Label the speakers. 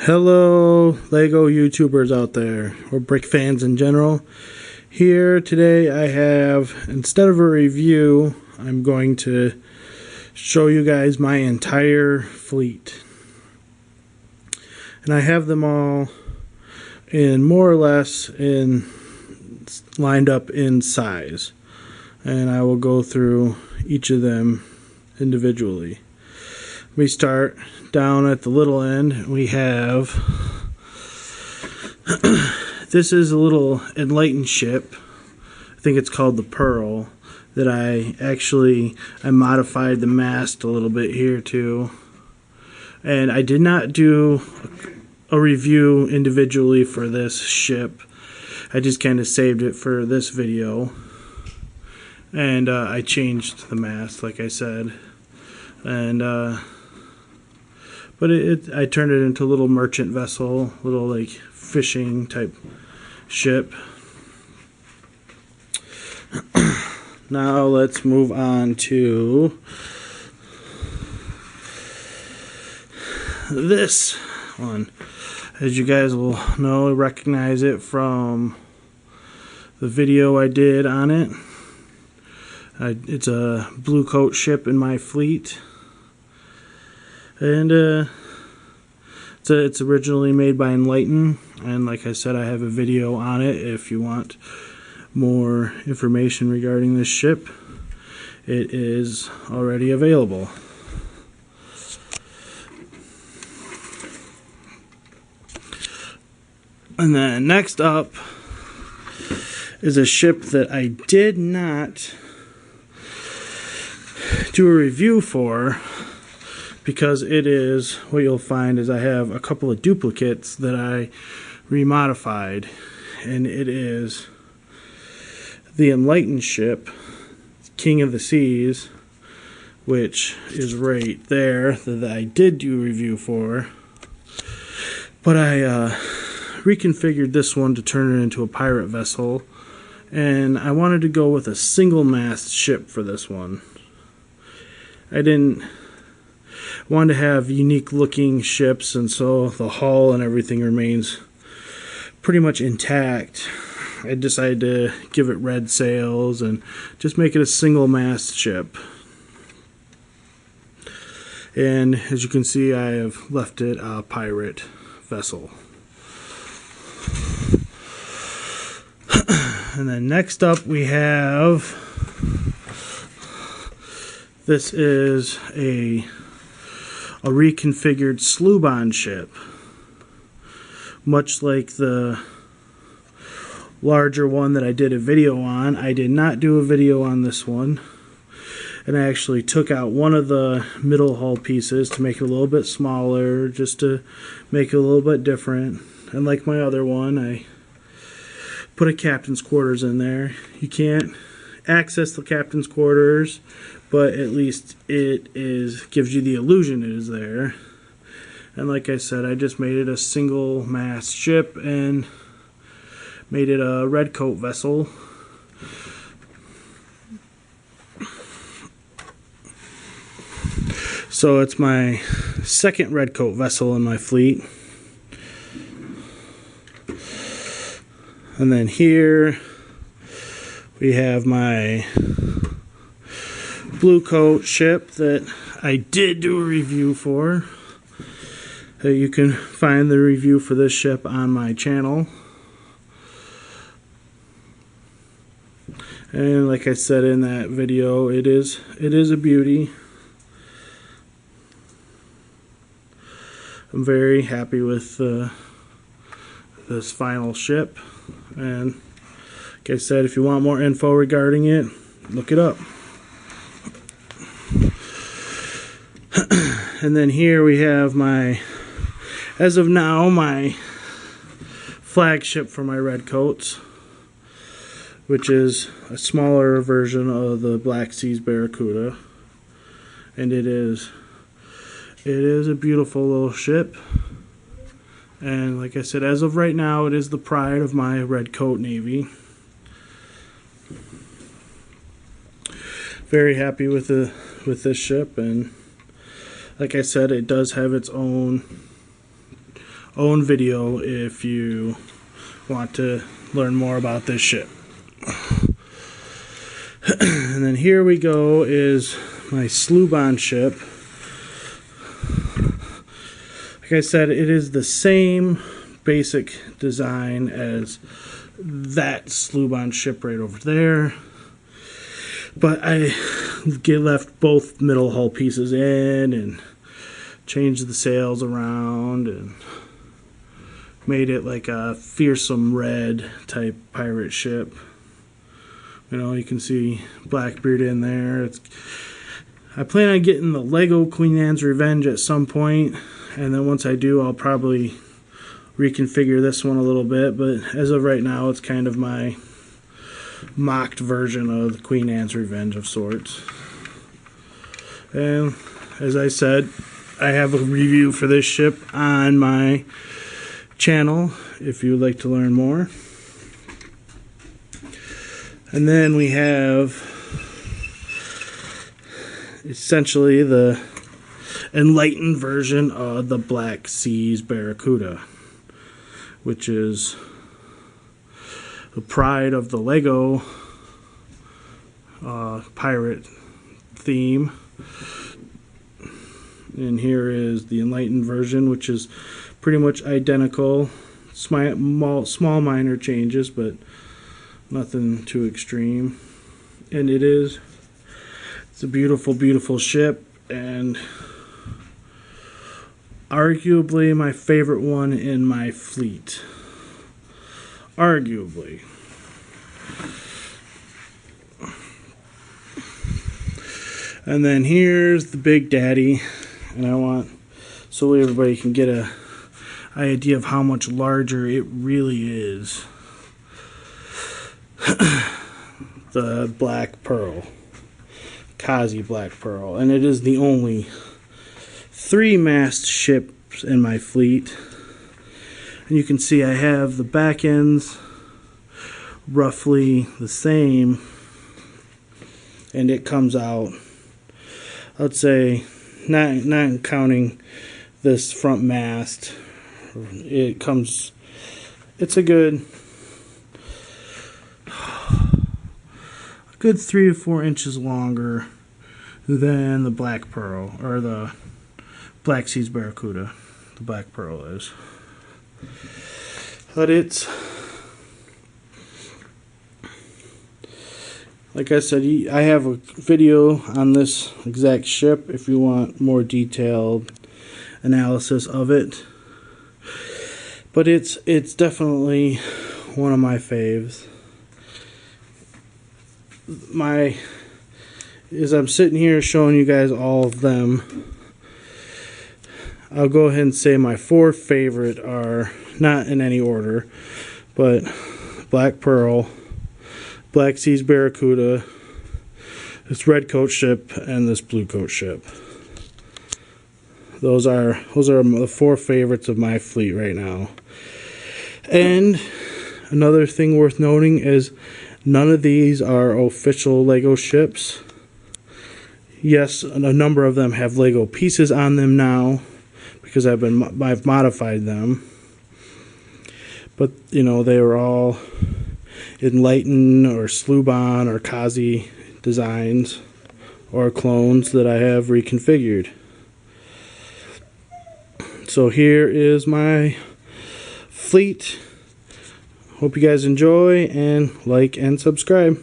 Speaker 1: Hello Lego YouTubers out there, or brick fans in general. Here today I have, instead of a review, I'm going to show you guys my entire fleet. And I have them all in more or less lined up in size. And I will go through each of them individually. We start down at the little end. We have this is a little Enlightened ship. I think it's called the Pearl, that I modified the mast a little bit here too. And I did not do a review individually for this ship. I just kind of saved it for this video. And I changed the mast, like I said. And but I turned it into a little merchant vessel, little like fishing type ship. Now let's move on to this one. As you guys will know, recognize it from the video I did on it. It's a blue coat ship in my fleet. And it's originally made by Enlighten, and like I said, I have a video on it if you want more information regarding this ship. It is already available. And then next up is a ship that I did not do a review for, because it is, what you'll find is I have a couple of duplicates that I remodified, and it is the Enlightened ship, King of the Seas, which is right there, that I did do a review for, but I reconfigured this one to turn it into a pirate vessel, and I wanted to go with a single mast ship for this one. Wanted to have unique looking ships, and so the hull and everything remains pretty much intact. I decided to give it red sails and just make it a single mast ship. And as you can see, I have left it a pirate vessel. And then next up we have, this is a reconfigured Sluban ship. Much like the larger one that I did a video on, I did not do a video on this one. And I actually took out one of the middle hull pieces to make it a little bit smaller, just to make it a little bit different. And like my other one, I put a captain's quarters in there. You can't access the captain's quarters, but at least it gives you the illusion it is there. And like I said, I just made it a single mast ship and made it a red coat vessel. So it's my second red coat vessel in my fleet. And then here we have my blue coat ship that I did do a review for. You can find the review for this ship on my channel. And like I said in that video, it is a beauty. I'm very happy with this final ship. And like I said, if you want more info regarding it, look it up. And then here we have as of now, my flagship for my red coats, which is a smaller version of the Black Seas Barracuda. And it is a beautiful little ship. And like I said, as of right now, it is the pride of my red coat navy. Very happy with this ship, and like I said, it does have its own own video if you want to learn more about this ship. And then here we go is my Sluban ship. Like I said, it is the same basic design as that Sluban ship right over there, but I left both middle hull pieces in and changed the sails around and made it like a fearsome red type pirate ship. You know, you can see Blackbeard in there. I plan on getting the Lego Queen Anne's Revenge at some point, and then once I do, I'll probably reconfigure this one a little bit, but as of right now, it's kind of my mocked version of the Queen Anne's Revenge of sorts. And as I said, I have a review for this ship on my channel if you would like to learn more. And then we have essentially the Enlightened version of the Black Seas Barracuda, which is the pride of the Lego pirate theme. And here is the Enlightened version, which is pretty much identical. Small minor changes, but nothing too extreme. And it's a beautiful, beautiful ship, and arguably my favorite one in my fleet. Arguably. And then here's the Big Daddy, and I want so everybody can get an idea of how much larger it really is. The Black Pearl, Kazi Black Pearl, and it is the only 3-mast ship in my fleet. And you can see I have the back ends roughly the same, and it comes out, I'd say, not counting this front mast, it's a good 3 to 4 inches longer than the Black Pearl, or the Black Seas Barracuda. The Black Pearl is. But it's, like I said, I have a video on this exact ship if you want more detailed analysis of it. But it's definitely one of my faves. As I'm sitting here showing you guys all of them, I'll go ahead and say my 4 favorite are, not in any order, but Black Pearl, Black Seas Barracuda, this red coat ship, and this blue coat ship. Those are the 4 favorites of my fleet right now. And another thing worth noting is none of these are official Lego ships. Yes, a number of them have Lego pieces on them now because I've modified them. But you know, they were all Enlighten or Sluban or Kazi designs or clones that I have reconfigured. So here is my fleet. Hope you guys enjoy, and like and subscribe.